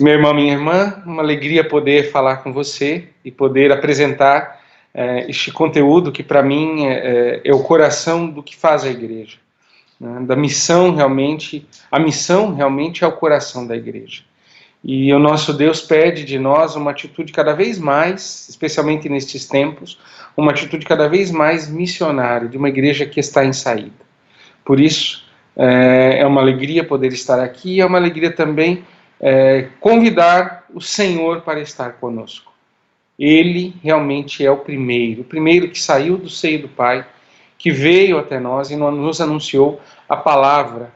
Meu irmão, minha irmã, uma alegria poder falar com você e poder apresentar este conteúdo que para mim é o coração do que faz a igreja, né? Da missão realmente, a missão realmente é o coração da igreja. E o nosso Deus pede de nós uma atitude cada vez mais, especialmente nestes tempos, uma atitude cada vez mais missionária, de uma igreja que está em saída. Por isso, é uma alegria poder estar aqui, é uma alegria também convidar o Senhor para estar conosco. Ele realmente é o primeiro que saiu do seio do Pai, que veio até nós e nos anunciou a palavra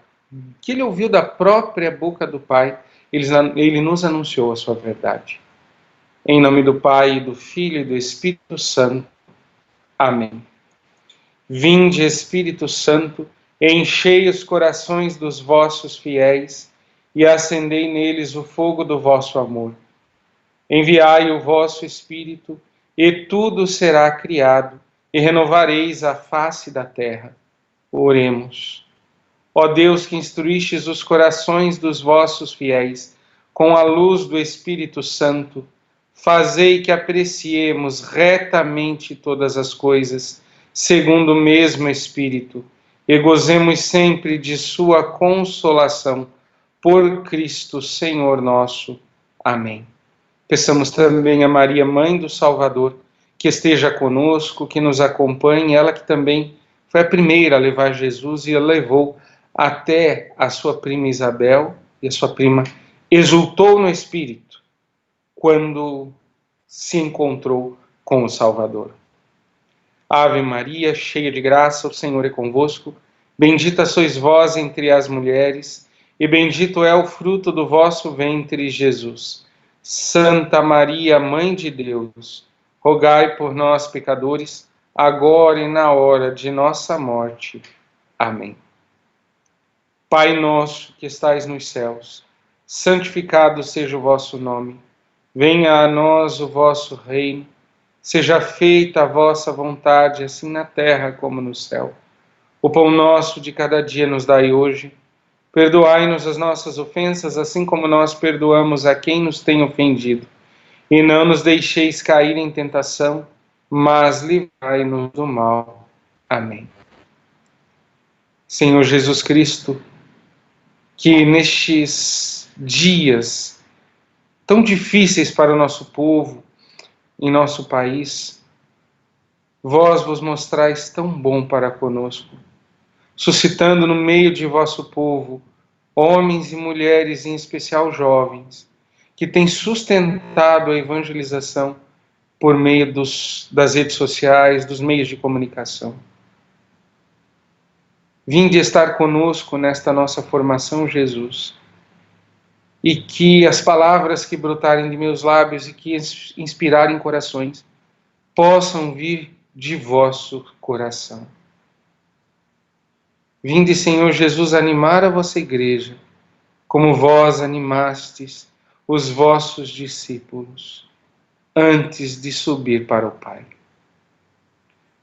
que ele ouviu da própria boca do Pai. Ele nos anunciou a sua verdade. Em nome do Pai, do Filho e do Espírito Santo. Amém. Vinde, Espírito Santo, enchei os corações dos vossos fiéis e acendei neles o fogo do vosso amor. Enviai o vosso Espírito, e tudo será criado, e renovareis a face da terra. Oremos. Ó Deus, que instruístes os corações dos vossos fiéis com a luz do Espírito Santo, fazei que apreciemos retamente todas as coisas, segundo o mesmo Espírito, e gozemos sempre de sua consolação, por Cristo Senhor nosso. Amém. Peçamos também a Maria, Mãe do Salvador, que esteja conosco, que nos acompanhe, ela que também foi a primeira a levar Jesus e a levou até a sua prima Isabel, e a sua prima exultou no Espírito quando se encontrou com o Salvador. Ave Maria, cheia de graça, o Senhor é convosco. Bendita sois vós entre as mulheres, e bendito é o fruto do vosso ventre, Jesus. Santa Maria, Mãe de Deus, rogai por nós, pecadores, agora e na hora de nossa morte. Amém. Pai nosso que estais nos céus, santificado seja o vosso nome. Venha a nós o vosso reino. Seja feita a vossa vontade, assim na terra como no céu. O pão nosso de cada dia nos dai hoje. Perdoai-nos as nossas ofensas, assim como nós perdoamos a quem nos tem ofendido. E não nos deixeis cair em tentação, mas livrai-nos do mal. Amém. Senhor Jesus Cristo, que nestes dias tão difíceis para o nosso povo, em nosso país, vós vos mostrais tão bom para conosco, suscitando no meio de vosso povo homens e mulheres, em especial jovens, que têm sustentado a evangelização por meio das redes sociais, dos meios de comunicação. Vinde estar conosco nesta nossa formação, Jesus, e que as palavras que brotarem de meus lábios e que inspirarem corações possam vir de vosso coração. Vinde, Senhor Jesus, animar a vossa igreja, como vós animastes os vossos discípulos, antes de subir para o Pai.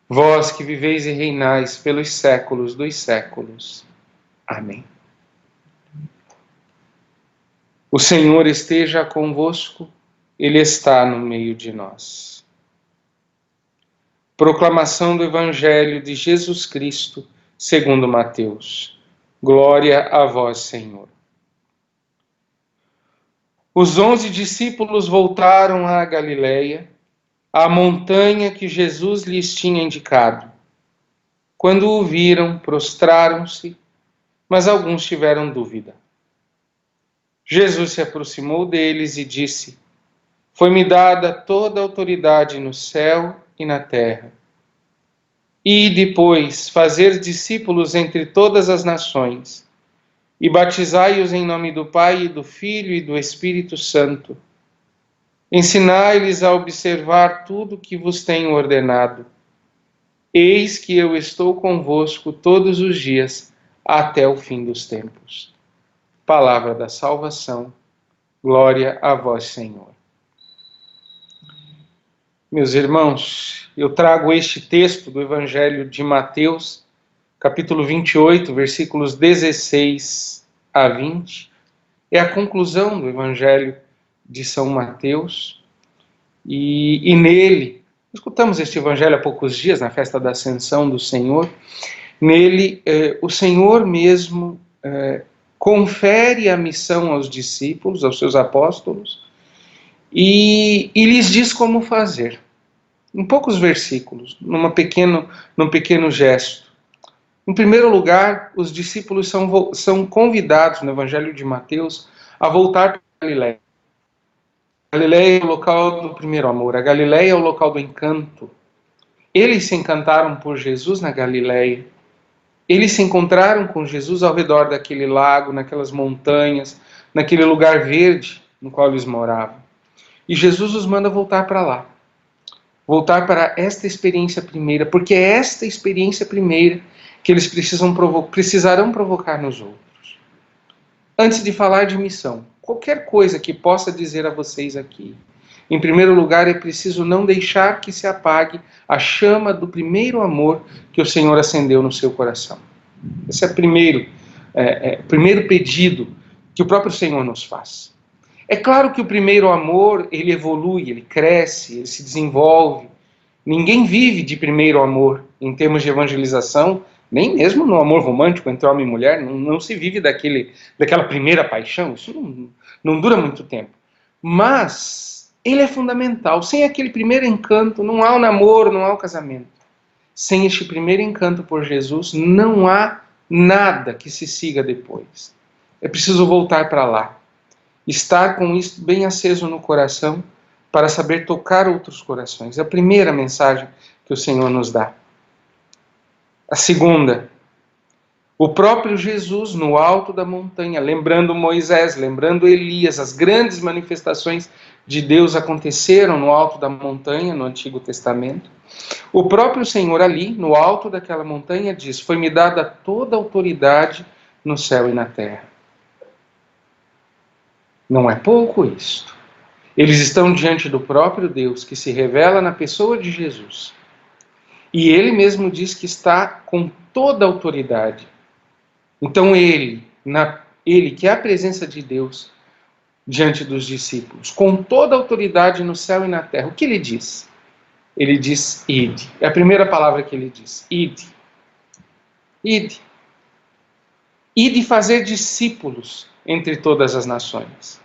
Vós que viveis e reinais pelos séculos dos séculos. Amém. O Senhor esteja convosco, Ele está no meio de nós. Proclamação do Evangelho de Jesus Cristo, segundo Mateus. Glória a vós, Senhor. Os 11 discípulos voltaram à Galileia, à montanha que Jesus lhes tinha indicado. Quando o viram, prostraram-se, mas alguns tiveram dúvida. Jesus se aproximou deles e disse: Foi-me dada toda a autoridade no céu e na terra. E depois fazer discípulos entre todas as nações, e batizai-os em nome do Pai, e do Filho e do Espírito Santo. Ensinai-lhes a observar tudo que vos tenho ordenado. Eis que eu estou convosco todos os dias, até o fim dos tempos. Palavra da salvação. Glória a vós, Senhor. Meus irmãos, eu trago este texto do Evangelho de Mateus, capítulo 28, versículos 16 a 20. É a conclusão do Evangelho de São Mateus, e nele, escutamos este evangelho há poucos dias, na festa da Ascensão do Senhor, nele o Senhor mesmo confere a missão aos discípulos, aos seus apóstolos, e lhes diz como fazer. Em poucos versículos, num pequeno gesto. Em primeiro lugar, os discípulos são convidados no Evangelho de Mateus a voltar para a Galileia. A Galileia é o local do primeiro amor, a Galileia é o local do encanto. Eles se encantaram por Jesus na Galileia. Eles se encontraram com Jesus ao redor daquele lago, naquelas montanhas, naquele lugar verde no qual eles moravam. E Jesus os manda voltar para lá. Voltar para esta experiência primeira, porque é esta experiência primeira que eles precisarão provocar nos outros. Antes de falar de missão, qualquer coisa que possa dizer a vocês aqui, em primeiro lugar, é preciso não deixar que se apague a chama do primeiro amor que o Senhor acendeu no seu coração. Esse é o primeiro pedido que o próprio Senhor nos faz. É claro que o primeiro amor, ele evolui, ele cresce, ele se desenvolve. Ninguém vive de primeiro amor em termos de evangelização, nem mesmo no amor romântico entre homem e mulher, não se vive daquela primeira paixão, isso não dura muito tempo. Mas ele é fundamental. Sem aquele primeiro encanto, não há o namoro, não há o casamento. Sem este primeiro encanto por Jesus, não há nada que se siga depois. É preciso voltar para lá. Estar com isso bem aceso no coração para saber tocar outros corações. É a primeira mensagem que o Senhor nos dá. A segunda, o próprio Jesus no alto da montanha, lembrando Moisés, lembrando Elias, as grandes manifestações de Deus aconteceram no alto da montanha, no Antigo Testamento. O próprio Senhor ali, no alto daquela montanha, diz: foi-me dada toda a autoridade no céu e na terra. Não é pouco isto. Eles estão diante do próprio Deus, que se revela na pessoa de Jesus. E ele mesmo diz que está com toda a autoridade. Então ele, que é a presença de Deus diante dos discípulos, com toda a autoridade no céu e na terra, o que ele diz? Ele diz ide. É a primeira palavra que ele diz. Ide. Ide. Ide fazer discípulos entre todas as nações.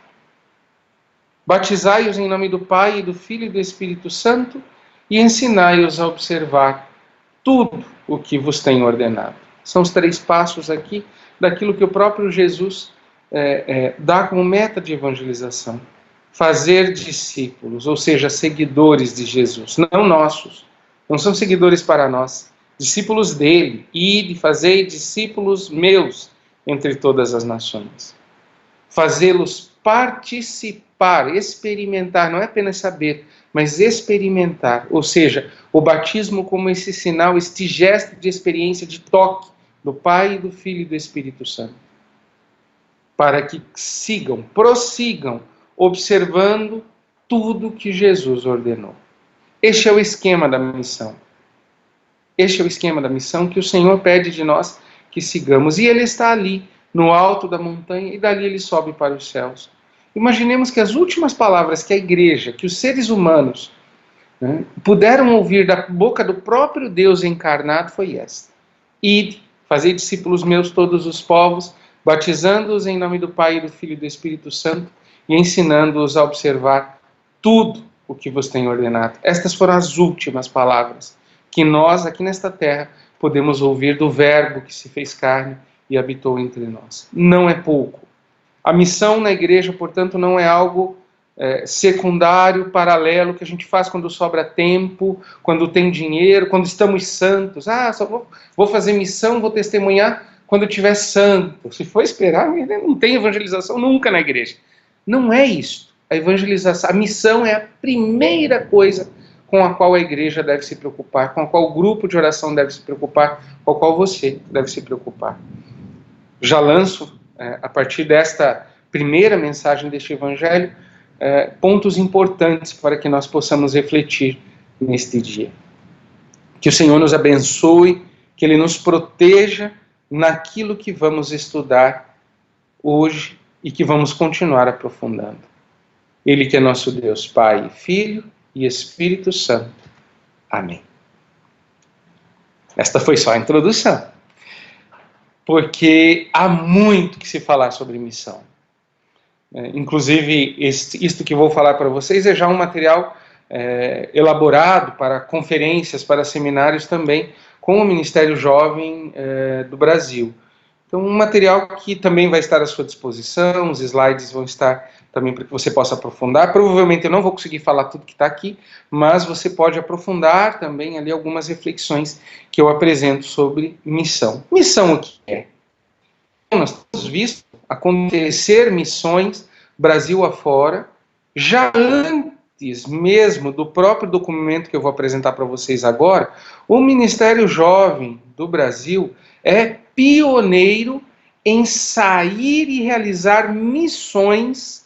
Batizai-os em nome do Pai, e do Filho e do Espírito Santo, e ensinai-os a observar tudo o que vos tenho ordenado. São os 3 passos aqui daquilo que o próprio Jesus dá como meta de evangelização. Fazer discípulos, ou seja, seguidores de Jesus, não nossos. Não são seguidores para nós, discípulos dele. Ide, fazei discípulos meus entre todas as nações. Fazê-los participar, experimentar, não é apenas saber, mas experimentar, ou seja, o batismo como esse sinal, este gesto de experiência, de toque do Pai, do Filho e do Espírito Santo, para que prossigam, observando tudo que Jesus ordenou. Este é o esquema da missão. Este é o esquema da missão que o Senhor pede de nós que sigamos, e ele está ali, no alto da montanha, e dali ele sobe para os céus. Imaginemos que as últimas palavras que a igreja, que os seres humanos puderam ouvir da boca do próprio Deus encarnado foi esta: ide, fazei discípulos meus todos os povos, batizando-os em nome do Pai, do Filho e do Espírito Santo, e ensinando-os a observar tudo o que vos tenho ordenado. Estas foram as últimas palavras que nós, aqui nesta terra, podemos ouvir do Verbo que se fez carne e habitou entre nós. Não é pouco. A missão na igreja, portanto, não é algo secundário, paralelo, que a gente faz quando sobra tempo, quando tem dinheiro, quando estamos santos. Só vou fazer missão, vou testemunhar quando eu estiver santo. Se for esperar, não tem evangelização nunca na igreja. Não é isso. A evangelização, a missão é a primeira coisa com a qual a igreja deve se preocupar, com a qual o grupo de oração deve se preocupar, com a qual você deve se preocupar. Já lanço, a partir desta primeira mensagem deste evangelho, pontos importantes para que nós possamos refletir neste dia. Que o Senhor nos abençoe, que Ele nos proteja naquilo que vamos estudar hoje e que vamos continuar aprofundando. Ele que é nosso Deus, Pai, Filho e Espírito Santo. Amém. Esta foi só a introdução, porque há muito que se falar sobre missão. Inclusive, isto que vou falar para vocês é já um material elaborado para conferências, para seminários também, com o Ministério Jovem do Brasil. Então, um material que também vai estar à sua disposição, os slides vão estar também para que você possa aprofundar. Provavelmente eu não vou conseguir falar tudo que está aqui, mas você pode aprofundar também ali algumas reflexões que eu apresento sobre missão. Missão o que é? Nós temos visto acontecer missões Brasil afora, já antes mesmo do próprio documento que eu vou apresentar para vocês agora. O Ministério Jovem do Brasil é pioneiro em sair e realizar missões,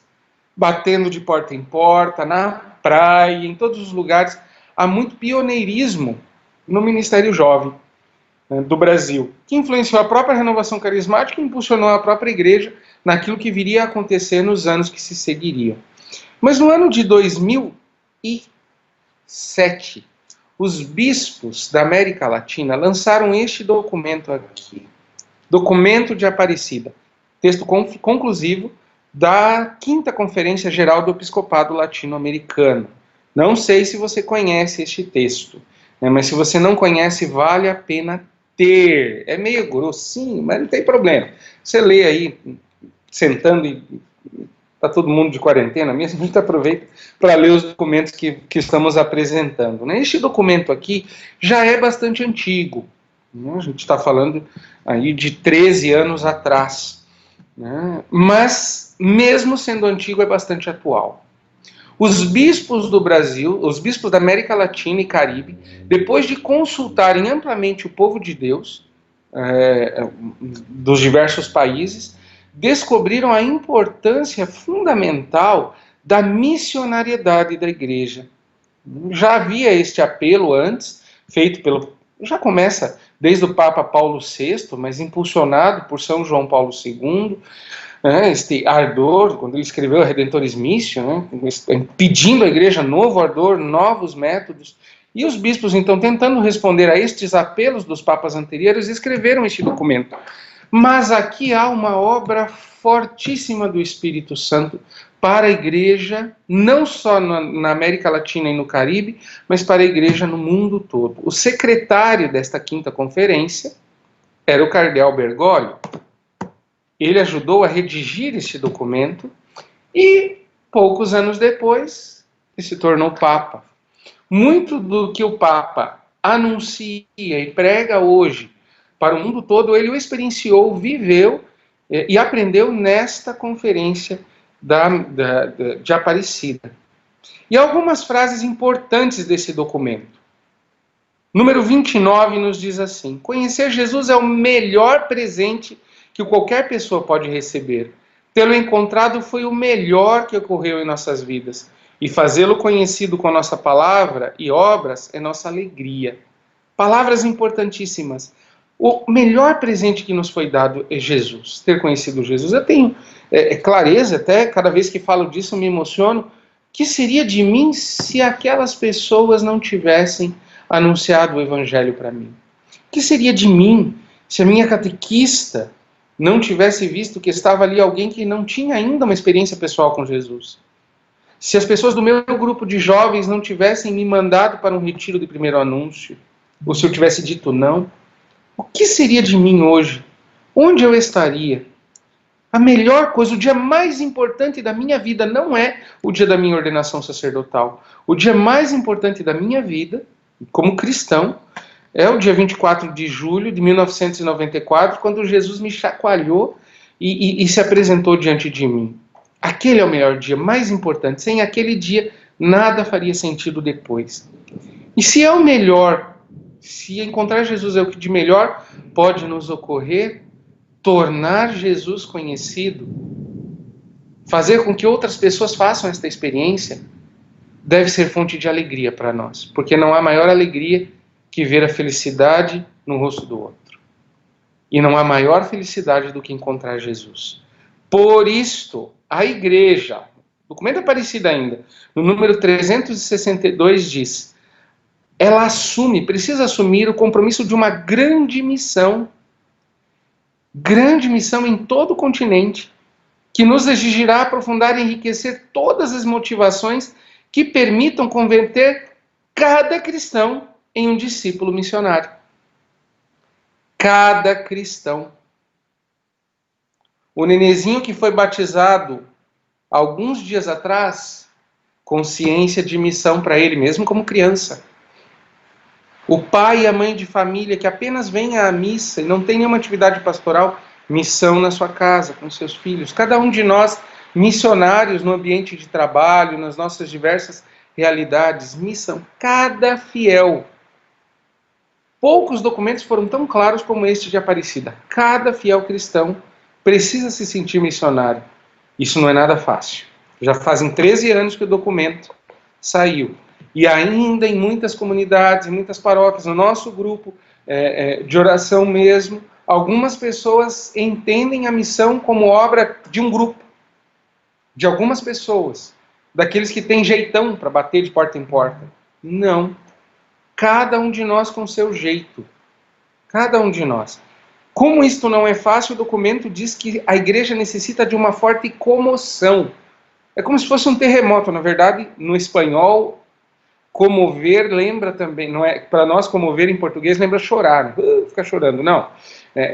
batendo de porta em porta, na praia, em todos os lugares. Há muito pioneirismo no Ministério Jovem do Brasil, que influenciou a própria renovação carismática e impulsionou a própria igreja naquilo que viria a acontecer nos anos que se seguiriam. Mas no ano de 2007, os bispos da América Latina lançaram este documento aqui, Documento de Aparecida, texto conclusivo da 5ª Conferência Geral do Episcopado Latino-Americano. Não sei se você conhece este texto, mas se você não conhece, vale a pena ter. É meio grossinho, mas não tem problema. Você lê aí, sentando e está todo mundo de quarentena mesmo, a gente aproveita para ler os documentos que estamos apresentando. Este documento aqui já é bastante antigo. A gente está falando aí de 13 anos atrás. Mas, mesmo sendo antigo, é bastante atual. Os bispos do Brasil, os bispos da América Latina e Caribe, depois de consultarem amplamente o povo de Deus, dos diversos países, descobriram a importância fundamental da missionariedade da igreja. Já havia este apelo antes, feito já começa desde o Papa Paulo VI, mas impulsionado por São João Paulo II, este ardor, quando ele escreveu a Redemptoris Missio, pedindo à igreja novo ardor, novos métodos, e os bispos, então, tentando responder a estes apelos dos papas anteriores, escreveram este documento. Mas aqui há uma obra fortíssima do Espírito Santo para a igreja, não só na América Latina e no Caribe, mas para a igreja no mundo todo. O secretário desta 5ª conferência era o cardeal Bergoglio. Ele ajudou a redigir este documento e, poucos anos depois, ele se tornou Papa. Muito do que o Papa anuncia e prega hoje para o mundo todo, ele o experienciou, viveu e aprendeu nesta conferência de Aparecida. E algumas frases importantes desse documento. Número 29 nos diz assim: conhecer Jesus é o melhor presente que qualquer pessoa pode receber. Tê-lo encontrado foi o melhor que ocorreu em nossas vidas. E fazê-lo conhecido com nossa palavra e obras é nossa alegria. Palavras importantíssimas. O melhor presente que nos foi dado é Jesus, ter conhecido Jesus. Eu tenho clareza, até cada vez que falo disso eu me emociono. Que seria de mim se aquelas pessoas não tivessem anunciado o Evangelho para mim? Que seria de mim se a minha catequista não tivesse visto que estava ali alguém que não tinha ainda uma experiência pessoal com Jesus? Se as pessoas do meu grupo de jovens não tivessem me mandado para um retiro de primeiro anúncio, ou se eu tivesse dito não, o que seria de mim hoje? Onde eu estaria? A melhor coisa, o dia mais importante da minha vida não é o dia da minha ordenação sacerdotal. O dia mais importante da minha vida, como cristão, é o dia 24 de julho de 1994, quando Jesus me chacoalhou e se apresentou diante de mim. Aquele é o melhor dia, mais importante. Sem aquele dia, nada faria sentido depois. E se é o melhor, se encontrar Jesus é o que de melhor pode nos ocorrer, tornar Jesus conhecido, fazer com que outras pessoas façam esta experiência, deve ser fonte de alegria para nós. Porque não há maior alegria que ver a felicidade no rosto do outro. E não há maior felicidade do que encontrar Jesus. Por isto, a igreja, documento Aparecida ainda, no número 362 diz, ela precisa assumir o compromisso de uma grande missão em todo o continente, que nos exigirá aprofundar e enriquecer todas as motivações que permitam converter cada cristão em um discípulo missionário. Cada cristão. O nenenzinho que foi batizado alguns dias atrás, consciência de missão para ele, mesmo como criança. O pai e a mãe de família que apenas vêm à missa e não tem nenhuma atividade pastoral, missão na sua casa, com seus filhos. Cada um de nós, missionários no ambiente de trabalho, nas nossas diversas realidades, missão. Cada fiel. Poucos documentos foram tão claros como este de Aparecida. Cada fiel cristão precisa se sentir missionário. Isso não é nada fácil. Já fazem 13 anos que o documento saiu. E ainda em muitas comunidades, em muitas paróquias, no nosso grupo de oração mesmo, algumas pessoas entendem a missão como obra de um grupo, de algumas pessoas, daqueles que têm jeitão para bater de porta em porta. Não. Cada um de nós com seu jeito. Cada um de nós. Como isto não é fácil, o documento diz que a igreja necessita de uma forte comoção. É como se fosse um terremoto. Na verdade, no espanhol, comover lembra também, não é, para nós comover em português lembra chorar, né? Ficar chorando, não.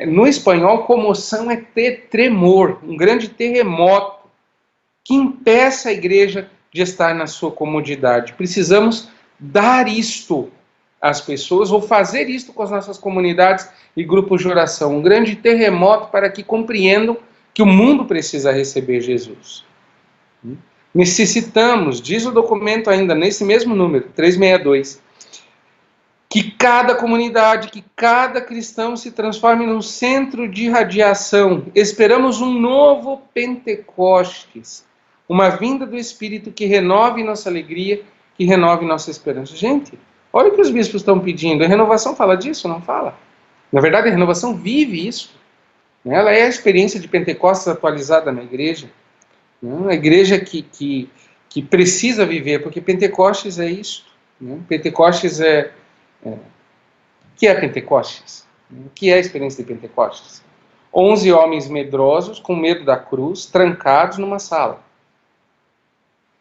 No espanhol, comoção é ter tremor, um grande terremoto que impeça a igreja de estar na sua comodidade. Precisamos dar isto às pessoas, ou fazer isto com as nossas comunidades e grupos de oração, um grande terremoto para que compreendam que o mundo precisa receber Jesus. Necessitamos, diz o documento ainda, nesse mesmo número, 362, que cada comunidade, que cada cristão se transforme num centro de radiação. Esperamos um novo Pentecostes, uma vinda do Espírito que renove nossa alegria, que renove nossa esperança. Gente, olha o que os bispos estão pedindo. A renovação fala disso, não fala? Na verdade, a renovação vive isso. Ela é a experiência de Pentecostes atualizada na igreja. A igreja que precisa viver, porque Pentecostes é isso. Pentecostes o que é Pentecostes? O que é a experiência de Pentecostes? 11 homens medrosos, com medo da cruz, trancados numa sala.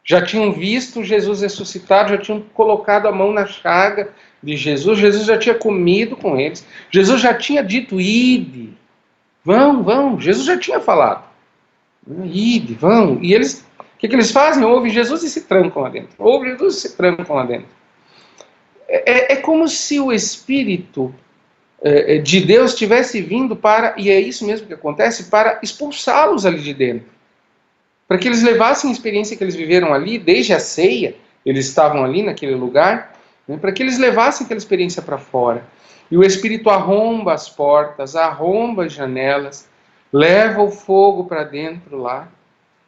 Já tinham visto Jesus ressuscitado, já tinham colocado a mão na chaga de Jesus, Jesus já tinha comido com eles, Jesus já tinha dito, ide, vão, Jesus já tinha falado. Ide, vão. E eles, o que eles fazem? Ouvem Jesus e se trancam lá dentro. Ouvem Jesus e se trancam lá dentro. É como se o Espírito de Deus tivesse vindo para, e é isso mesmo que acontece, para expulsá-los ali de dentro. Para que eles levassem a experiência que eles viveram ali, desde a ceia, eles estavam ali naquele lugar, para que eles levassem aquela experiência para fora. E o Espírito arromba as portas, arromba as janelas, leva o fogo para dentro lá,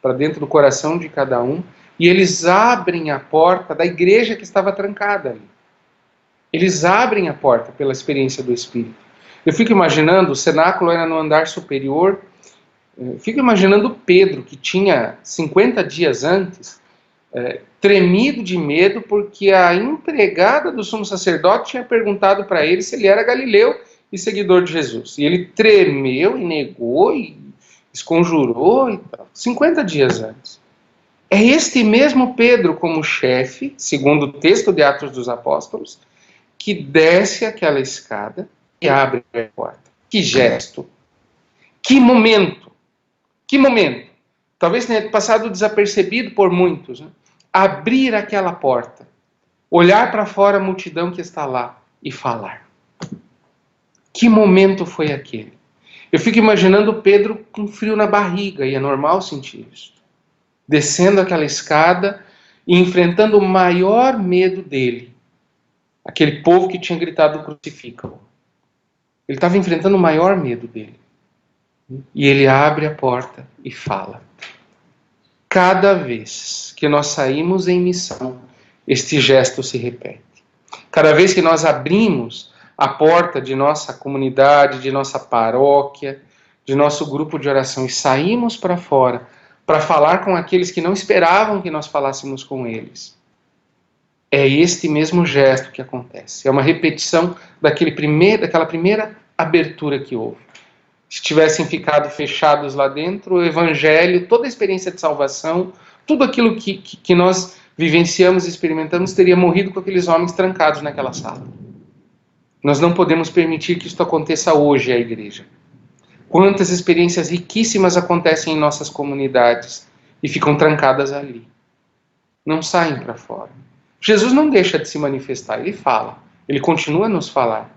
para dentro do coração de cada um, e eles abrem a porta da igreja que estava trancada ali. Eles abrem a porta pela experiência do Espírito. Eu fico imaginando, o cenáculo era no andar superior, eu fico imaginando Pedro, que tinha 50 dias antes, tremido de medo, porque a empregada do sumo sacerdote tinha perguntado para ele se ele era galileu e seguidor de Jesus. E ele tremeu e negou e esconjurou e tal, 50 dias antes. É este mesmo Pedro como chefe, segundo o texto de Atos dos Apóstolos, que desce aquela escada e abre a porta. Que gesto! Que momento! Que momento! Talvez tenha passado desapercebido por muitos. Abrir aquela porta, olhar para fora a multidão que está lá e falar. Que momento foi aquele? Eu fico imaginando Pedro com frio na barriga, e é normal sentir isso. Descendo aquela escada e enfrentando o maior medo dele. Aquele povo que tinha gritado crucifica-o. Ele estava enfrentando o maior medo dele. E ele abre a porta e fala. Cada vez que nós saímos em missão, este gesto se repete. Cada vez que nós abrimos a porta de nossa comunidade, de nossa paróquia, de nosso grupo de oração e saímos para fora para falar com aqueles que não esperavam que nós falássemos com eles. É este mesmo gesto que acontece. É uma repetição daquela primeira abertura que houve. Se tivessem ficado fechados lá dentro, o Evangelho, toda a experiência de salvação, tudo aquilo que nós vivenciamos e experimentamos, teria morrido com aqueles homens trancados naquela sala. Nós não podemos permitir que isso aconteça hoje à igreja. Quantas experiências riquíssimas acontecem em nossas comunidades e ficam trancadas ali. Não saem para fora. Jesus não deixa de se manifestar, ele fala, ele continua a nos falar,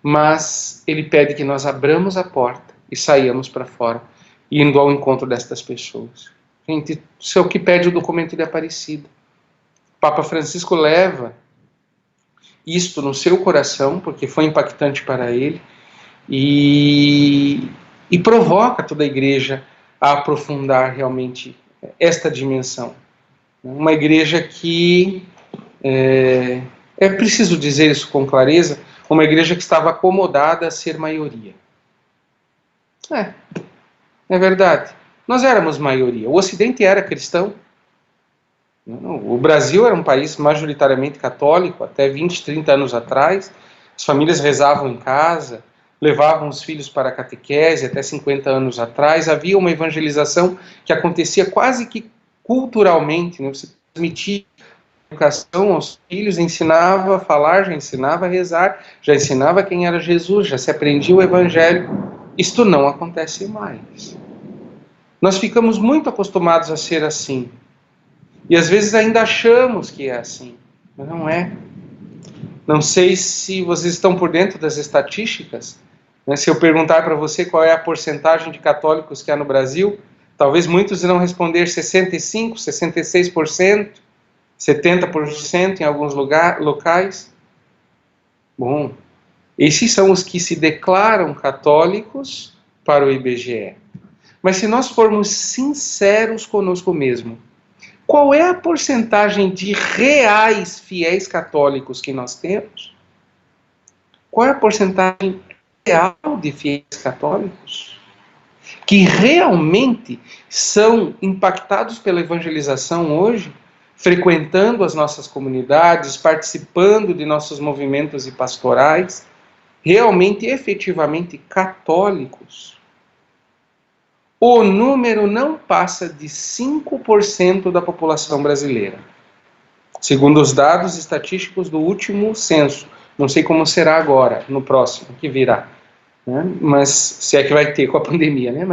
mas ele pede que nós abramos a porta e saiamos para fora, indo ao encontro destas pessoas. Gente, isso é o que pede o documento de Aparecida. O Papa Francisco leva isto no seu coração, porque foi impactante para ele, e provoca toda a igreja a aprofundar realmente esta dimensão. Uma igreja que, é preciso dizer isso com clareza, uma igreja que estava acomodada a ser maioria. É verdade. Nós éramos maioria. O Ocidente era cristão. O Brasil era um país majoritariamente católico até 20, 30 anos atrás. As famílias rezavam em casa, levavam os filhos para a catequese até 50 anos atrás. Havia uma evangelização que acontecia quase que culturalmente, né? Você transmitia educação aos filhos, ensinava a falar, já ensinava a rezar, já ensinava quem era Jesus, já se aprendia o Evangelho. Isto não acontece mais. Nós ficamos muito acostumados a ser assim. E às vezes ainda achamos que é assim, mas não é. Não sei se vocês estão por dentro das estatísticas, né? Se eu perguntar para você qual é a porcentagem de católicos que há no Brasil, talvez muitos irão responder 65%, 66%, 70% em alguns locais. Bom, esses são os que se declaram católicos para o IBGE. Mas se nós formos sinceros conosco mesmo, qual é a porcentagem de reais fiéis católicos que nós temos? Qual é a porcentagem real de fiéis católicos que realmente são impactados pela evangelização hoje, frequentando as nossas comunidades, participando de nossos movimentos e pastorais, realmente, efetivamente católicos? O número não passa de 5% da população brasileira, segundo os dados estatísticos do último censo. Não sei como será agora, no próximo, que virá, né? Mas se é que vai ter com a pandemia, né?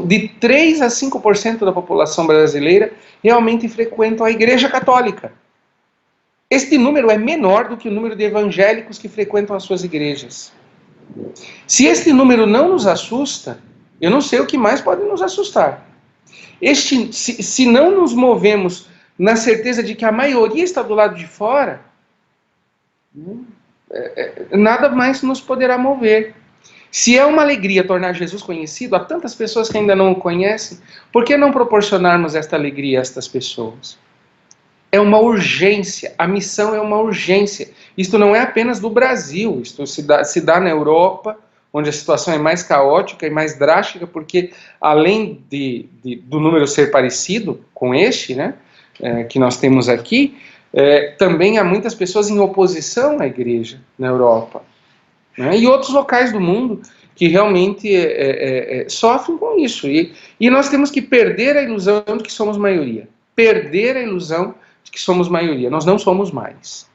De 3 a 5% da população brasileira realmente frequentam a Igreja Católica. Este número é menor do que o número de evangélicos que frequentam as suas igrejas. Se este número não nos assusta, eu não sei o que mais pode nos assustar. Se não nos movemos na certeza de que a maioria está do lado de fora, nada mais nos poderá mover. Se é uma alegria tornar Jesus conhecido, há tantas pessoas que ainda não o conhecem, por que não proporcionarmos esta alegria a estas pessoas? É uma urgência, a missão é uma urgência. Isto não é apenas do Brasil, isto se dá na Europa, onde a situação é mais caótica e mais drástica, porque além do número ser parecido com este, né, que nós temos aqui, também há muitas pessoas em oposição à igreja na Europa, né, e outros locais do mundo que realmente sofrem com isso. E nós temos que perder a ilusão de que somos maioria. Perder a ilusão de que somos maioria. Nós não somos mais.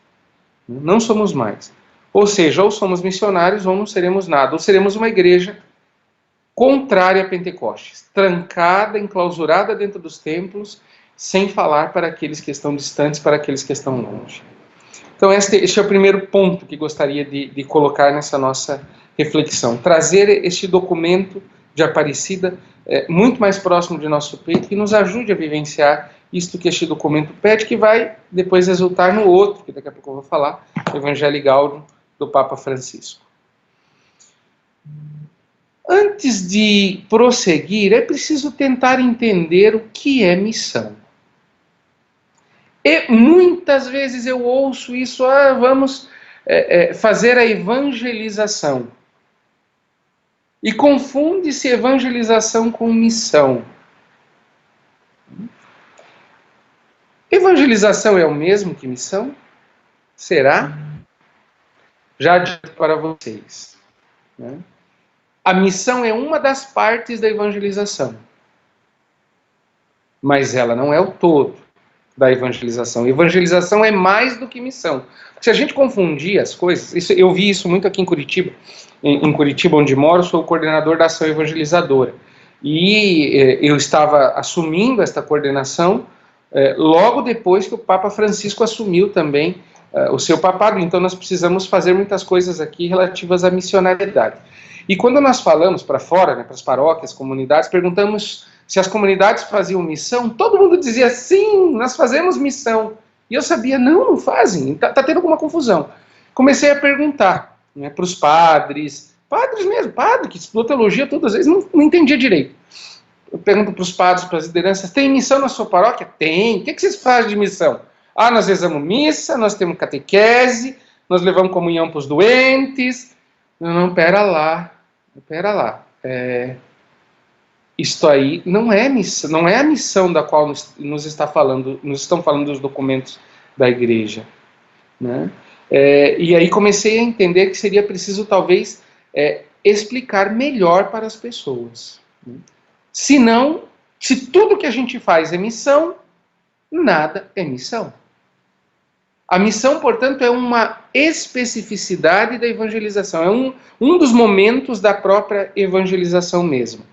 Não somos mais. Ou seja, ou somos missionários ou não seremos nada. Ou seremos uma igreja contrária a Pentecostes, trancada, enclausurada dentro dos templos, sem falar para aqueles que estão distantes, para aqueles que estão longe. Então este é o primeiro ponto que gostaria de colocar nessa nossa reflexão. Trazer este documento de Aparecida muito mais próximo de nosso peito, que nos ajude a vivenciar isto que este documento pede, que vai depois resultar no outro, que daqui a pouco eu vou falar, o Evangelii Gaudium do Papa Francisco. Antes de prosseguir, é preciso tentar entender o que é missão. E muitas vezes eu ouço isso, vamos fazer a evangelização. E confunde-se evangelização com missão. Evangelização é o mesmo que missão? Será? Já adianto para vocês, né? A missão é uma das partes da evangelização, mas ela não é o todo da evangelização. Evangelização é mais do que missão. Se a gente confundir as coisas, eu vi isso muito aqui em Curitiba. Em Curitiba, onde moro, sou o coordenador da ação evangelizadora. E eu estava assumindo esta coordenação logo depois que o Papa Francisco assumiu também o seu papado. Então nós precisamos fazer muitas coisas aqui relativas à missionariedade. E quando nós falamos para fora, né, para as paróquias, comunidades, perguntamos se as comunidades faziam missão, todo mundo dizia, sim, nós fazemos missão. E eu sabia, não fazem, tá tendo alguma confusão. Comecei a perguntar, né, para os padres mesmo, padre que estudou teologia todas as vezes, não entendia direito. Eu pergunto para os padres, para as lideranças, tem missão na sua paróquia? Tem. O que vocês fazem de missão? Ah, nós rezamos missa, nós temos catequese, nós levamos comunhão para os doentes. Não, pera lá. Isto aí não é missão, não é a missão da qual nos estão falando os documentos da igreja, né? E aí comecei a entender que seria preciso talvez explicar melhor para as pessoas, né? Senão, se tudo que a gente faz é missão, nada é missão. A missão, portanto, é uma especificidade da evangelização, é um dos momentos da própria evangelização mesmo.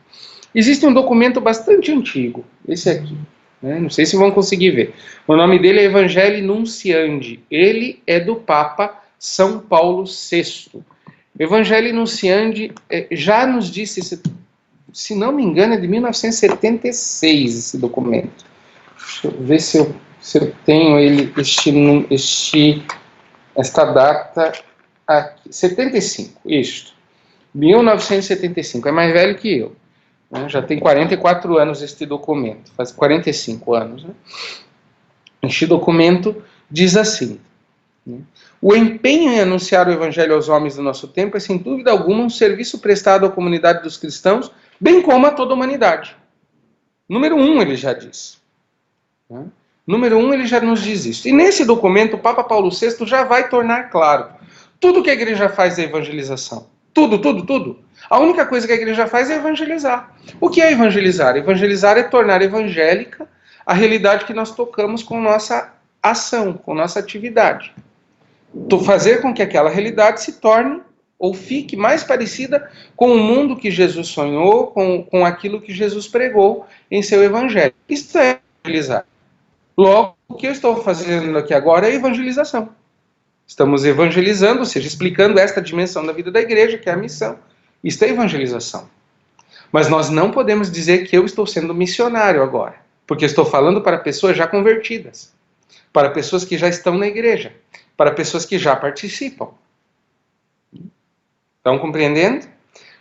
Existe um documento bastante antigo, esse aqui, né? Não sei se vão conseguir ver. O nome dele é Evangelii Nuntiandi. Ele é do Papa São Paulo VI. Evangelii Nuntiandi já nos disse, se não me engano, é de 1976 esse documento. Deixa eu ver se eu tenho ele, esta data aqui. 75, isto. 1975, é mais velho que eu. Já tem 44 anos este documento, faz 45 anos. Né? Este documento diz assim, né? O empenho em anunciar o evangelho aos homens do nosso tempo é, sem dúvida alguma, um serviço prestado à comunidade dos cristãos, bem como a toda a humanidade. Número 1, ele já diz. Né? Número 1, ele já nos diz isso. E nesse documento, o Papa Paulo VI já vai tornar claro. Tudo que a igreja faz é evangelização. Tudo. A única coisa que a igreja faz é evangelizar. O que é evangelizar? Evangelizar é tornar evangélica a realidade que nós tocamos com nossa ação, com nossa atividade. Fazer com que aquela realidade se torne ou fique mais parecida com o mundo que Jesus sonhou, com aquilo que Jesus pregou em seu evangelho. Isso é evangelizar. Logo, o que eu estou fazendo aqui agora é evangelização. Estamos evangelizando, ou seja, explicando esta dimensão da vida da igreja, que é a missão. Isso é evangelização. Mas nós não podemos dizer que eu estou sendo missionário agora, porque estou falando para pessoas já convertidas, para pessoas que já estão na igreja, para pessoas que já participam. Estão compreendendo?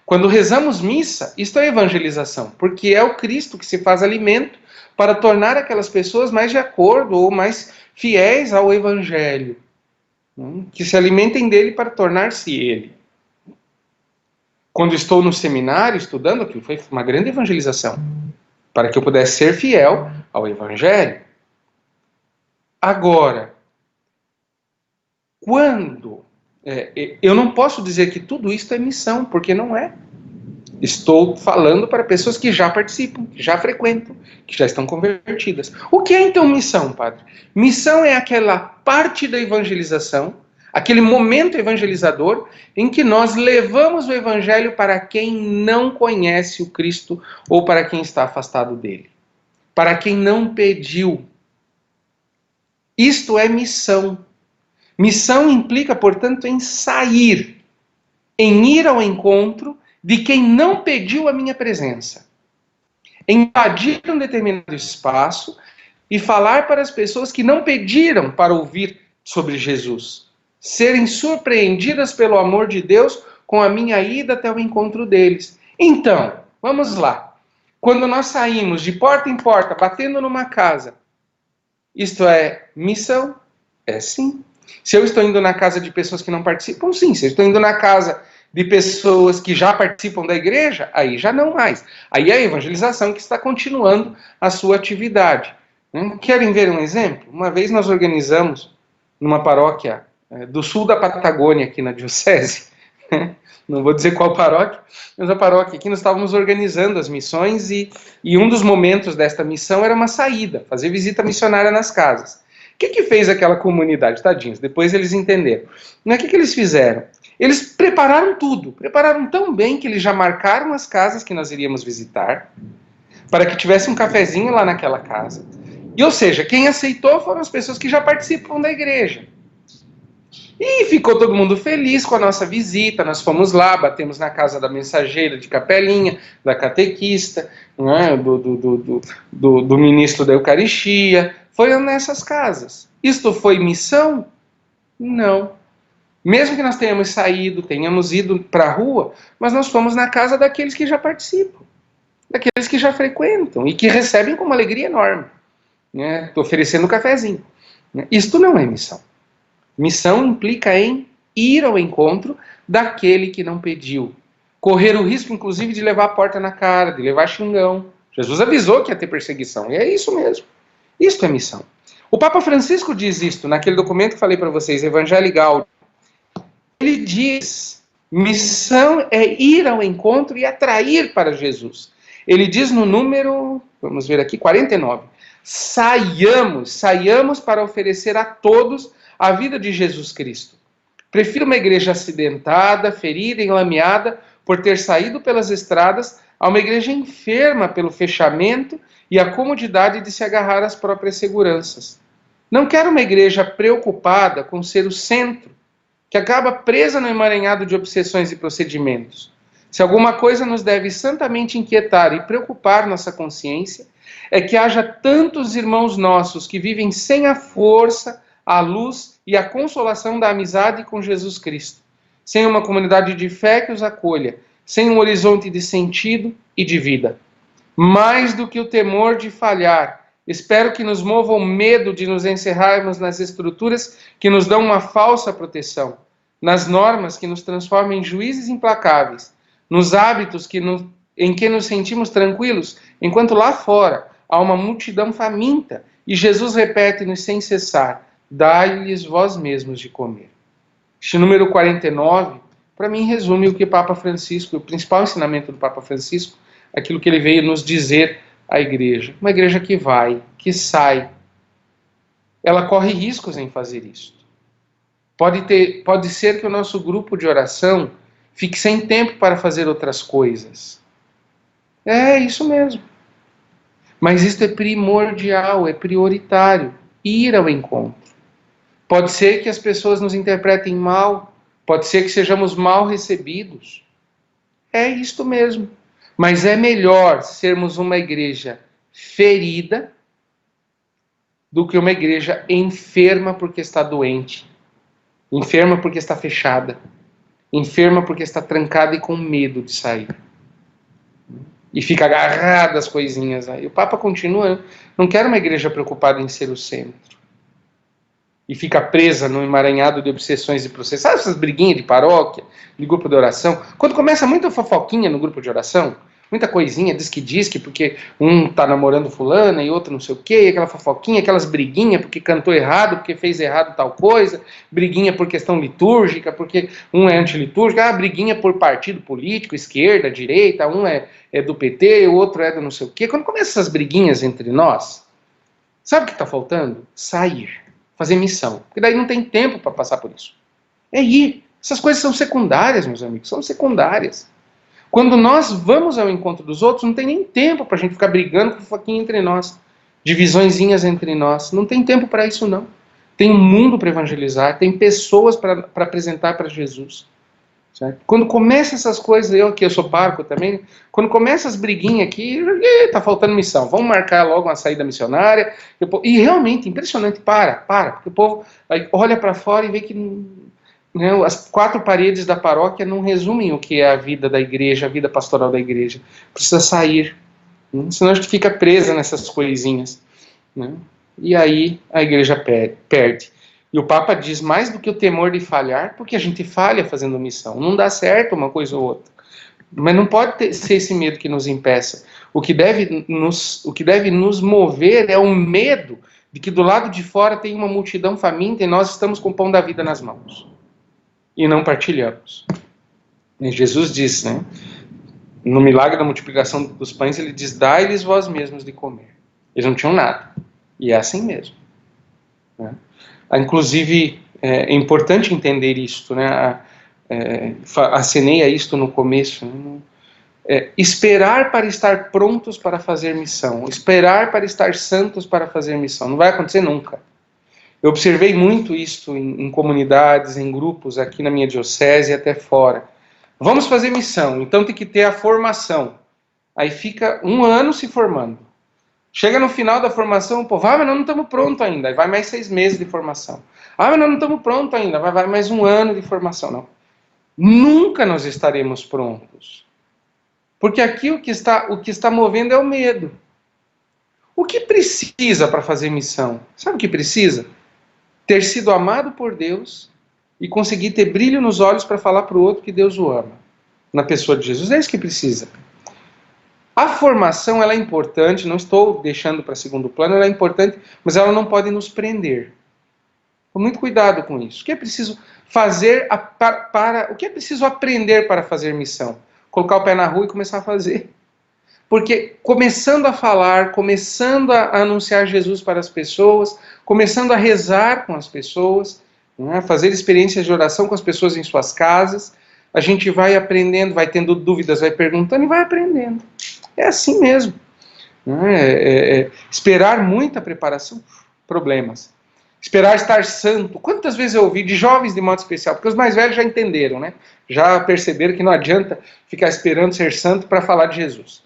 Quando rezamos missa, isto é evangelização, porque é o Cristo que se faz alimento para tornar aquelas pessoas mais de acordo ou mais fiéis ao evangelho, que se alimentem dele para tornar-se ele. Quando estou no seminário estudando, aquilo foi uma grande evangelização, para que eu pudesse ser fiel ao evangelho. Agora, quando eu não posso dizer que tudo isso é missão, porque não é. Estou falando para pessoas que já participam, que já frequentam, que já estão convertidas. O que é então missão, padre? Missão é aquela parte da evangelização, aquele momento evangelizador em que nós levamos o evangelho para quem não conhece o Cristo ou para quem está afastado dele, para quem não pediu. Isto é missão. Missão implica, portanto, em sair, em ir ao encontro de quem não pediu a minha presença. Invadir um determinado espaço e falar para as pessoas que não pediram para ouvir sobre Jesus. Serem surpreendidas pelo amor de Deus com a minha ida até o encontro deles. Então, vamos lá. Quando nós saímos de porta em porta, batendo numa casa, isto é missão? É sim. Se eu estou indo na casa de pessoas que não participam, sim. Se eu estou indo na casa de pessoas que já participam da igreja, aí já não mais. Aí é a evangelização que está continuando a sua atividade. Querem ver um exemplo? Uma vez nós organizamos numa paróquia do sul da Patagônia, aqui na diocese, não vou dizer qual paróquia, mas a paróquia aqui nós estávamos organizando as missões e um dos momentos desta missão era uma saída, fazer visita missionária nas casas. O que fez aquela comunidade? Tadinhos, depois eles entenderam. O que eles fizeram? Eles prepararam tudo, prepararam tão bem que eles já marcaram as casas que nós iríamos visitar, para que tivesse um cafezinho lá naquela casa. E, ou seja, quem aceitou foram as pessoas que já participam da igreja. E ficou todo mundo feliz com a nossa visita. Nós fomos lá, batemos na casa da mensageira de capelinha, da catequista, né, do ministro da Eucaristia. Foi nessas casas. Isto foi missão? Não. Mesmo que nós tenhamos saído, tenhamos ido para a rua, mas nós fomos na casa daqueles que já participam, daqueles que já frequentam e que recebem com uma alegria enorme. Estou oferecendo um cafezinho. Isto não é missão. Missão implica em ir ao encontro daquele que não pediu. Correr o risco, inclusive, de levar a porta na cara, de levar xingão. Jesus avisou que ia ter perseguição, e é isso mesmo. Isto é missão. O Papa Francisco diz isto naquele documento que falei para vocês, Evangelii Gaudium. Ele diz, missão é ir ao encontro e atrair para Jesus. Ele diz no número, vamos ver aqui, 49. Saiamos para oferecer a todos a vida de Jesus Cristo. Prefiro uma igreja acidentada, ferida, enlameada, por ter saído pelas estradas, a uma igreja enferma pelo fechamento e a comodidade de se agarrar às próprias seguranças. Não quero uma igreja preocupada com ser o centro, que acaba presa no emaranhado de obsessões e procedimentos. Se alguma coisa nos deve santamente inquietar e preocupar nossa consciência, é que haja tantos irmãos nossos que vivem sem a força, a luz e a consolação da amizade com Jesus Cristo, sem uma comunidade de fé que os acolha, sem um horizonte de sentido e de vida. Mais do que o temor de falhar, espero que nos mova o medo de nos encerrarmos nas estruturas que nos dão uma falsa proteção, nas normas que nos transformam em juízes implacáveis, nos hábitos em que nos sentimos tranquilos, enquanto lá fora há uma multidão faminta e Jesus repete-nos sem cessar: dai-lhes vós mesmos de comer. Este número 49, para mim, resume o que o Papa Francisco, o principal ensinamento do Papa Francisco, aquilo que ele veio nos dizer à igreja. Uma igreja que vai, que sai. Ela corre riscos em fazer isso. Pode ser que o nosso grupo de oração fique sem tempo para fazer outras coisas. É isso mesmo. Mas isso é primordial, é prioritário. Ir ao encontro. Pode ser que as pessoas nos interpretem mal, pode ser que sejamos mal recebidos. É isto mesmo. Mas é melhor sermos uma igreja ferida do que uma igreja enferma porque está doente, enferma porque está fechada, enferma porque está trancada e com medo de sair. E fica agarrada às coisinhas aí. O Papa continua, não quero uma igreja preocupada em ser o centro. E fica presa no emaranhado de obsessões e processos. Sabe essas briguinhas de paróquia, de grupo de oração? Quando começa muita fofoquinha no grupo de oração, muita coisinha, diz que porque um tá namorando fulana e outro não sei o quê, aquela fofoquinha, aquelas briguinhas porque cantou errado, porque fez errado tal coisa, briguinha por questão litúrgica, porque um é antilitúrgico, briguinha por partido político, esquerda, direita, um é do PT, o outro é do não sei o quê. Quando começam essas briguinhas entre nós, sabe o que está faltando? Sair. Fazer missão, porque daí não tem tempo para passar por isso. É ir. Essas coisas são secundárias, meus amigos, são secundárias. Quando nós vamos ao encontro dos outros, não tem nem tempo para a gente ficar brigando com fofoquinha entre nós, divisõezinhas entre nós. Não tem tempo para isso, não. Tem um mundo para evangelizar, tem pessoas para apresentar para Jesus. Certo? Quando começa essas coisas, eu sou parco também, quando começa as briguinhas aqui, tá faltando missão, vamos marcar logo uma saída missionária, e realmente, impressionante, porque o povo olha para fora e vê que as quatro paredes da paróquia não resumem o que é a vida da igreja, a vida pastoral da igreja, precisa sair, senão a gente fica presa nessas coisinhas, e aí a igreja perde. E o Papa diz mais do que o temor de falhar, porque a gente falha fazendo missão. Não dá certo uma coisa ou outra. Mas não pode ser esse medo que nos impeça. O que deve nos mover é o medo de que do lado de fora tem uma multidão faminta e nós estamos com o pão da vida nas mãos. E não partilhamos. E Jesus diz, né? No milagre da multiplicação dos pães, ele diz, dai-lhes vós mesmos de comer. Eles não tinham nada. E é assim mesmo. Né? Inclusive, é importante entender isto, né? Acenei a isto no começo, né? Esperar para estar prontos para fazer missão, esperar para estar santos para fazer missão, não vai acontecer nunca. Eu observei muito isto em comunidades, em grupos aqui na minha diocese e até fora. Vamos fazer missão, então tem que ter a formação. Aí fica um ano se formando. Chega no final da formação, o povo, mas nós não estamos prontos ainda. Aí vai mais 6 meses de formação. Mas nós não estamos prontos ainda. Vai mais um ano de formação. Não. Nunca nós estaremos prontos. Porque aqui o que está movendo é o medo. O que precisa para fazer missão? Sabe o que precisa? Ter sido amado por Deus e conseguir ter brilho nos olhos para falar para o outro que Deus o ama. Na pessoa de Jesus. É isso que precisa. A formação ela é importante, não estou deixando para segundo plano, ela é importante, mas ela não pode nos prender. Com muito cuidado com isso. O que é preciso fazer o que é preciso aprender para fazer missão? Colocar o pé na rua e começar a fazer. Porque começando a falar, começando a anunciar Jesus para as pessoas, começando a rezar com as pessoas, né, fazer experiências de oração com as pessoas em suas casas, a gente vai aprendendo, vai tendo dúvidas, vai perguntando e vai aprendendo. É assim mesmo. Esperar muita preparação, problemas. Esperar estar santo. Quantas vezes eu ouvi de jovens de modo especial, porque os mais velhos já entenderam, né? Já perceberam que não adianta ficar esperando ser santo para falar de Jesus.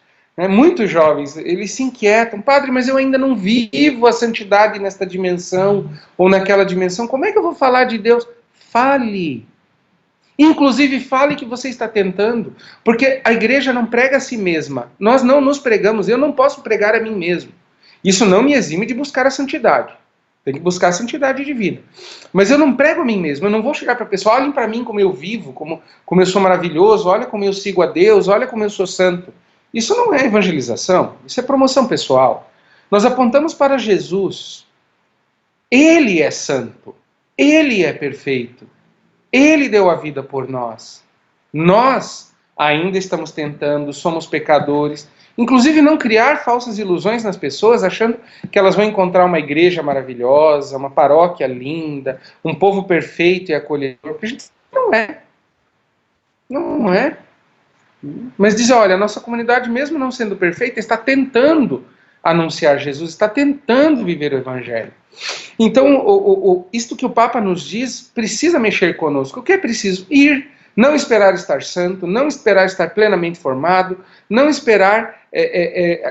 Muitos jovens, eles se inquietam. Padre, mas eu ainda não vivo a santidade nesta dimensão ou naquela dimensão. Como é que eu vou falar de Deus? Fale. Inclusive, fale que você está tentando, porque a igreja não prega a si mesma. Nós não nos pregamos, eu não posso pregar a mim mesmo. Isso não me exime de buscar a santidade. Tem que buscar a santidade divina. Mas eu não prego a mim mesmo, eu não vou chegar para a pessoa, olhem para mim como eu vivo, como eu sou maravilhoso, olha como eu sigo a Deus, olha como eu sou santo. Isso não é evangelização, isso é promoção pessoal. Nós apontamos para Jesus. Ele é santo, ele é perfeito. Ele deu a vida por nós. Nós ainda estamos tentando, somos pecadores. Inclusive não criar falsas ilusões nas pessoas, achando que elas vão encontrar uma igreja maravilhosa, uma paróquia linda, um povo perfeito e acolhedor. Porque a gente não é. Não é. Mas diz, olha, a nossa comunidade, mesmo não sendo perfeita, está tentando anunciar Jesus, está tentando viver o Evangelho. Então, isto que o Papa nos diz precisa mexer conosco. O que é preciso? Ir, não esperar estar santo, não esperar estar plenamente formado, não esperar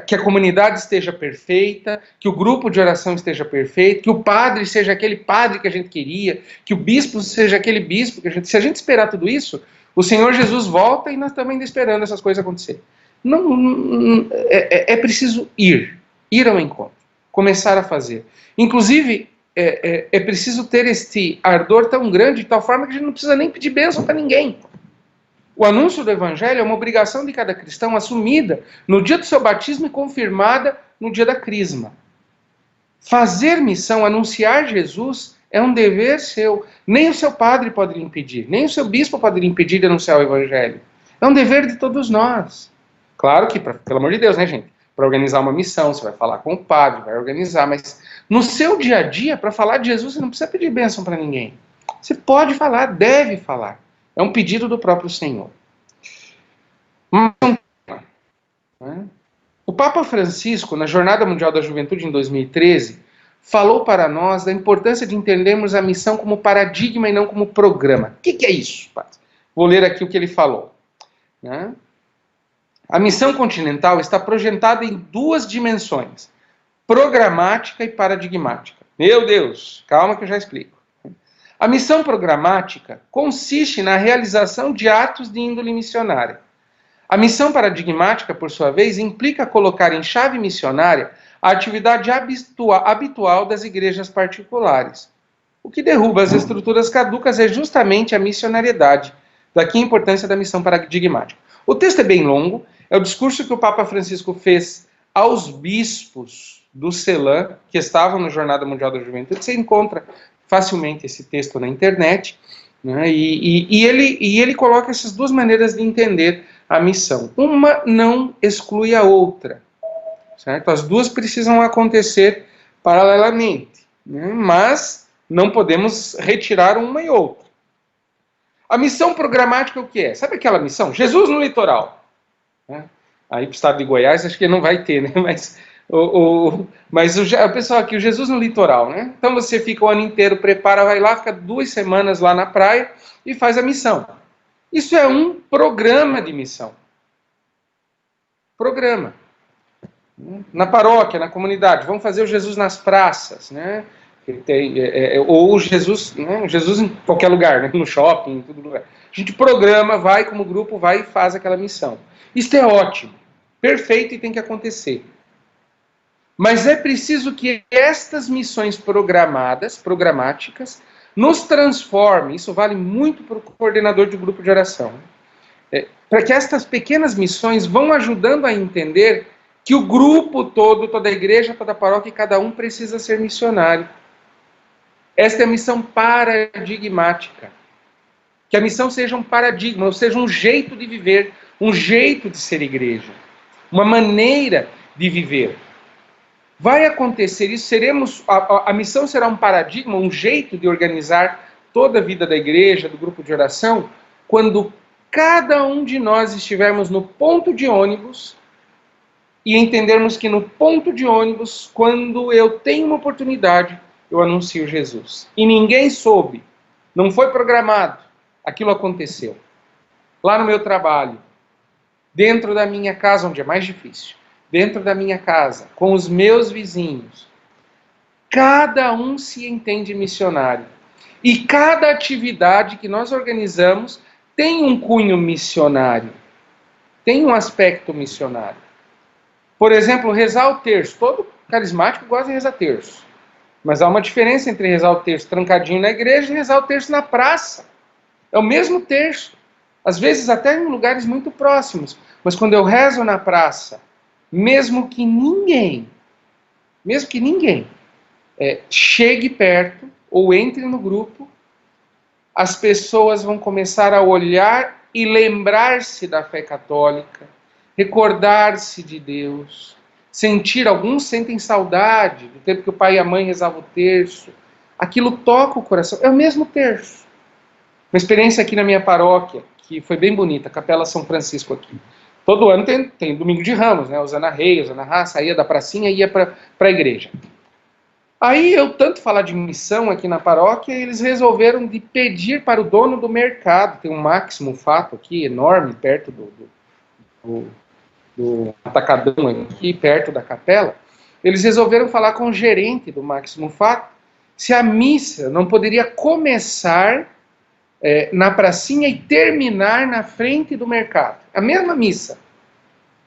que a comunidade esteja perfeita, que o grupo de oração esteja perfeito, que o padre seja aquele padre que a gente queria, que o bispo seja aquele bispo que a gente... Se a gente esperar tudo isso, o Senhor Jesus volta e nós estamos ainda esperando essas coisas acontecerem. É preciso ir ao encontro, começar a fazer. Inclusive, é preciso ter este ardor tão grande, de tal forma que a gente não precisa nem pedir bênção para ninguém. O anúncio do Evangelho é uma obrigação de cada cristão, assumida no dia do seu batismo e confirmada no dia da crisma. Fazer missão, anunciar Jesus, é um dever seu. Nem o seu padre pode lhe impedir, nem o seu bispo pode lhe impedir de anunciar o Evangelho. É um dever de todos nós. Claro que, pelo amor de Deus, né, gente? Para organizar uma missão, você vai falar com o padre, vai organizar, mas no seu dia a dia, para falar de Jesus, você não precisa pedir bênção para ninguém. Você pode falar, deve falar. É um pedido do próprio Senhor. O Papa Francisco, na Jornada Mundial da Juventude em 2013, falou para nós da importância de entendermos a missão como paradigma e não como programa. O que é isso, padre? Vou ler aqui o que ele falou. A missão continental está projetada em 2 dimensões, programática e paradigmática. Meu Deus, calma que eu já explico. A missão programática consiste na realização de atos de índole missionária. A missão paradigmática, por sua vez, implica colocar em chave missionária a atividade habitual das igrejas particulares. O que derruba as estruturas caducas é justamente a missionariedade. Daqui a importância da missão paradigmática. O texto é bem longo, é o discurso que o Papa Francisco fez aos bispos do CELAM, que estavam na Jornada Mundial da Juventude. Você encontra facilmente esse texto na internet, né? E ele coloca essas duas maneiras de entender a missão. Uma não exclui a outra, certo? As duas precisam acontecer paralelamente, né? Mas não podemos retirar uma e outra. A missão programática o que é? Sabe aquela missão? Jesus no litoral. Né? Aí para o estado de Goiás acho que não vai ter, né? Mas o pessoal aqui, o Jesus no litoral, né? Então você fica o ano inteiro, prepara, vai lá, fica 2 semanas lá na praia e faz a missão. Isso é um programa de missão. Programa. Na paróquia, na comunidade, vamos fazer o Jesus nas praças, né? Ou Jesus, né? Jesus em qualquer lugar, né? No shopping, em todo lugar. A gente programa, vai como grupo, vai e faz aquela missão. Isso é ótimo, perfeito e tem que acontecer. Mas é preciso que estas missões programáticas, nos transformem. Isso vale muito para o coordenador de grupo de oração. Para que estas pequenas missões vão ajudando a entender que o grupo todo, toda a igreja, toda a paróquia, cada um precisa ser missionário. Esta é a missão paradigmática. Que a missão seja um paradigma, ou seja, um jeito de viver, um jeito de ser igreja, uma maneira de viver. Vai acontecer isso, a missão será um paradigma, um jeito de organizar toda a vida da igreja, do grupo de oração, quando cada um de nós estivermos no ponto de ônibus e entendermos que no ponto de ônibus, quando eu tenho uma oportunidade, eu anuncio Jesus. E ninguém soube, não foi programado, aquilo aconteceu. Lá no meu trabalho, dentro da minha casa, onde é mais difícil, dentro da minha casa, com os meus vizinhos, cada um se entende missionário. E cada atividade que nós organizamos tem um cunho missionário, tem um aspecto missionário. Por exemplo, rezar o terço. Todo carismático gosta de rezar terço. Mas há uma diferença entre rezar o terço trancadinho na igreja e rezar o terço na praça. É o mesmo terço. Às vezes até em lugares muito próximos. Mas quando eu rezo na praça, mesmo que ninguém chegue perto ou entre no grupo, as pessoas vão começar a olhar e lembrar-se da fé católica, recordar-se de Deus, alguns sentem saudade do tempo que o pai e a mãe rezavam o terço. Aquilo toca o coração, é o mesmo terço. Uma experiência aqui na minha paróquia, que foi bem bonita, a Capela São Francisco aqui. Todo ano tem Domingo de Ramos, né? Osana Rei, Osana Rá, saía da pracinha e ia para a igreja. Aí eu tanto falar de missão aqui na paróquia, eles resolveram de pedir para o dono do mercado, tem um Máximo Fato aqui, enorme, perto do atacadão aqui, perto da capela, eles resolveram falar com o gerente do Máximo Fato se a missa não poderia começar na pracinha e terminar na frente do mercado. A mesma missa,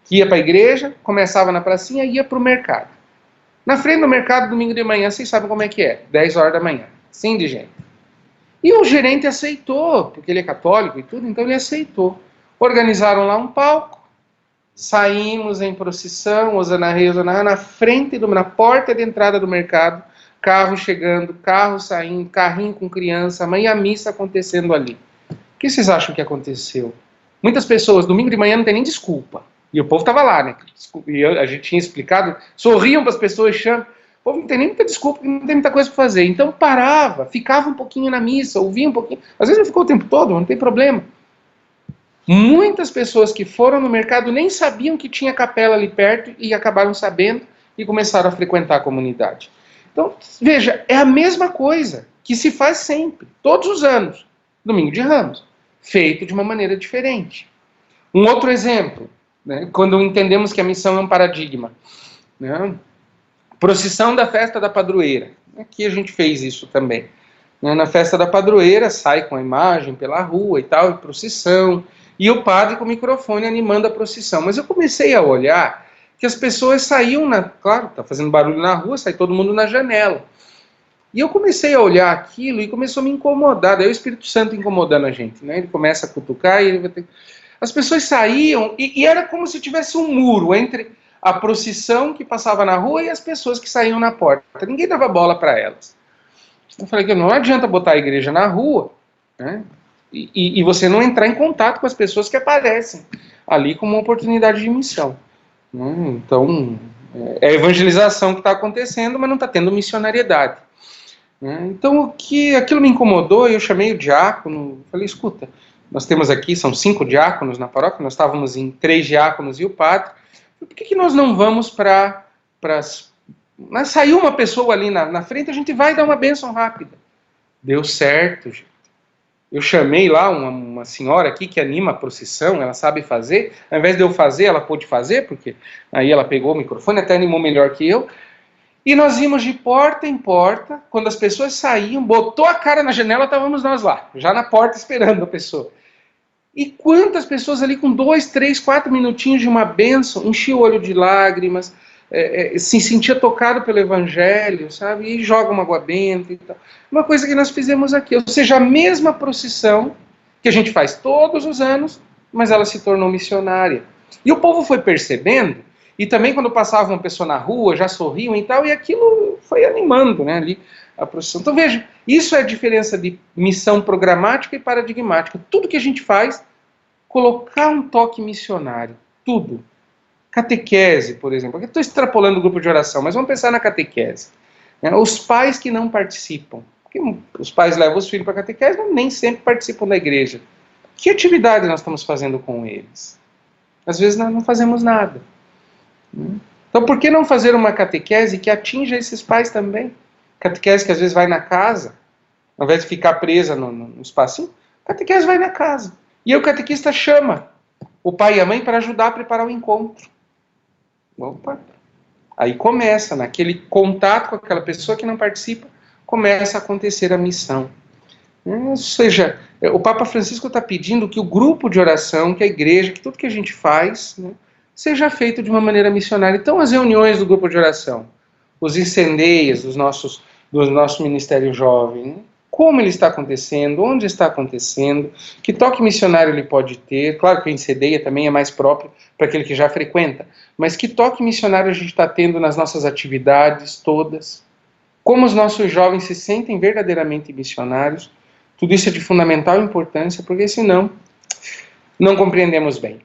que ia para a igreja, começava na pracinha e ia para o mercado. Na frente do mercado, domingo de manhã, vocês sabem como é que é, 10 horas da manhã, sim de gente. E o gerente aceitou, porque ele é católico e tudo, então ele aceitou. Organizaram lá um palco, saímos em procissão, Osana Rei, Osana Rá, na frente, na porta de entrada do mercado, carro chegando, carro saindo, carrinho com criança, mãe e a missa acontecendo ali. O que vocês acham que aconteceu? Muitas pessoas, domingo de manhã, não tem nem desculpa. E o povo estava lá, né? E a gente tinha explicado, sorriam para as pessoas, chamam. O povo não tem nem muita desculpa, não tem muita coisa para fazer. Então parava, ficava um pouquinho na missa, ouvia um pouquinho. Às vezes não ficou o tempo todo, não tem problema. Muitas pessoas que foram no mercado nem sabiam que tinha capela ali perto e acabaram sabendo e começaram a frequentar a comunidade. Então, veja, é a mesma coisa que se faz sempre, todos os anos, Domingo de Ramos, feito de uma maneira diferente. Um outro exemplo, né, quando entendemos que a missão é um paradigma, né, procissão da festa da padroeira. Aqui a gente fez isso também. Né, na festa da padroeira, sai com a imagem pela rua e tal, procissão, e o padre com o microfone animando a procissão. Mas eu comecei a olhar que as pessoas saíam, claro, tá fazendo barulho na rua, sai todo mundo na janela. E eu comecei a olhar aquilo e começou a me incomodar. Daí o Espírito Santo incomodando a gente, né? Ele começa a cutucar e ele vai ter... As pessoas saíam e era como se tivesse um muro entre a procissão que passava na rua e as pessoas que saíam na porta. Ninguém dava bola para elas. Eu falei que não adianta botar a igreja na rua, né? E você não entrar em contato com as pessoas que aparecem ali como uma oportunidade de missão, né? Então, é a evangelização que está acontecendo, mas não está tendo missionariedade, né? Então, aquilo me incomodou, eu chamei o diácono, falei, escuta, nós temos aqui, são 5 diáconos na paróquia, nós estávamos em 3 diáconos e o padre, por que nós não vamos para... Mas saiu uma pessoa ali na frente, a gente vai dar uma bênção rápida. Deu certo, gente. Eu chamei lá uma senhora aqui que anima a procissão, ela sabe fazer. Ao invés de eu fazer, ela pôde fazer, porque aí ela pegou o microfone, até animou melhor que eu. E nós íamos de porta em porta, quando as pessoas saíam, botou a cara na janela, estávamos nós lá, já na porta esperando a pessoa. E quantas pessoas ali com 2, 3, 4 minutinhos de uma bênção, enchia o olho de lágrimas, se sentia tocado pelo evangelho, sabe? E joga uma água benta e tal. Uma coisa que nós fizemos aqui, ou seja, a mesma procissão que a gente faz todos os anos, mas ela se tornou missionária. E o povo foi percebendo, e também quando passava uma pessoa na rua, já sorriam e tal, e aquilo foi animando, né, ali a procissão. Então veja, isso é a diferença de missão programática e paradigmática. Tudo que a gente faz, colocar um toque missionário, tudo. Catequese, por exemplo. Aqui estou extrapolando o grupo de oração, mas vamos pensar na catequese. Os pais que não participam. Porque os pais levam os filhos para a catequese, mas nem sempre participam da igreja. Que atividade nós estamos fazendo com eles? Às vezes nós não fazemos nada. Então, por que não fazer uma catequese que atinja esses pais também? Catequese que às vezes vai na casa, ao invés de ficar presa no espacinho, a catequese vai na casa. E aí o catequista chama o pai e a mãe para ajudar a preparar o encontro. Opa. Aí começa, naquele contato com aquela pessoa que não participa, começa a acontecer a missão. Ou seja, o Papa Francisco está pedindo que o grupo de oração, que a igreja, que tudo que a gente faz, né, seja feito de uma maneira missionária. Então, as reuniões do grupo de oração, os incendeios do nosso Ministério Jovem, né, como ele está acontecendo, onde está acontecendo, que toque missionário ele pode ter. Claro que o incendeia também é mais próprio para aquele que já frequenta, mas que toque missionário a gente está tendo nas nossas atividades todas, como os nossos jovens se sentem verdadeiramente missionários. Tudo isso é de fundamental importância, porque senão não compreendemos bem.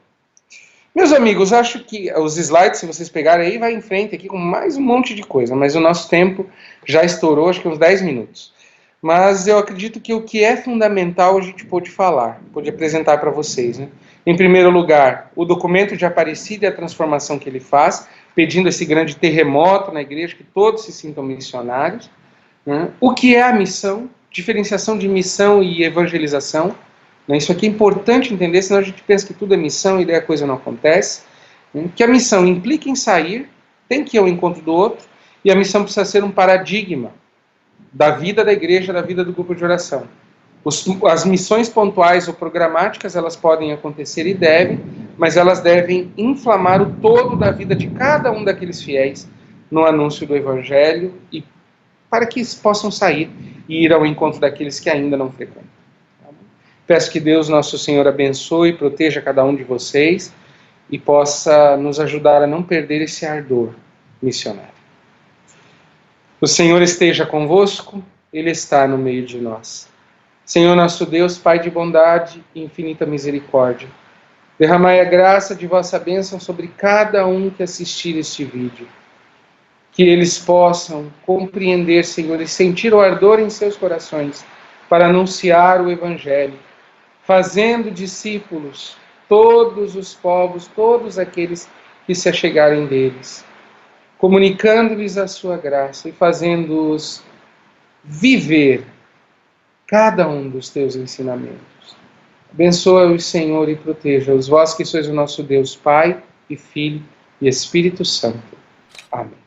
Meus amigos, acho que os slides, se vocês pegarem aí, vai em frente aqui com mais um monte de coisa, mas o nosso tempo já estourou, acho que uns 10 minutos. Mas eu acredito que o que é fundamental a gente pode falar, pode apresentar para vocês, né? Em primeiro lugar, o documento de Aparecida e a transformação que ele faz, pedindo esse grande terremoto na igreja, que todos se sintam missionários, né? O que é a missão, diferenciação de missão e evangelização, né? Isso aqui é importante entender, senão a gente pensa que tudo é missão e daí a coisa não acontece, né? Que a missão implica em sair, tem que ir ao encontro do outro, e a missão precisa ser um paradigma da vida da igreja, da vida do grupo de oração. As missões pontuais ou programáticas, elas podem acontecer e devem, mas elas devem inflamar o todo da vida de cada um daqueles fiéis no anúncio do Evangelho e para que possam sair e ir ao encontro daqueles que ainda não frequentam. Peço que Deus, nosso Senhor, abençoe e proteja cada um de vocês e possa nos ajudar a não perder esse ardor missionário. O Senhor esteja convosco, Ele está no meio de nós. Senhor nosso Deus, Pai de bondade e infinita misericórdia, derramai a graça de vossa bênção sobre cada um que assistir este vídeo. Que eles possam compreender, Senhor, e sentir o ardor em seus corações para anunciar o Evangelho, fazendo discípulos todos os povos, todos aqueles que se achegarem deles, comunicando-lhes a sua graça e fazendo-os viver cada um dos teus ensinamentos. Abençoa-os, Senhor, e proteja-os, vós que sois o nosso Deus, Pai e Filho e Espírito Santo. Amém.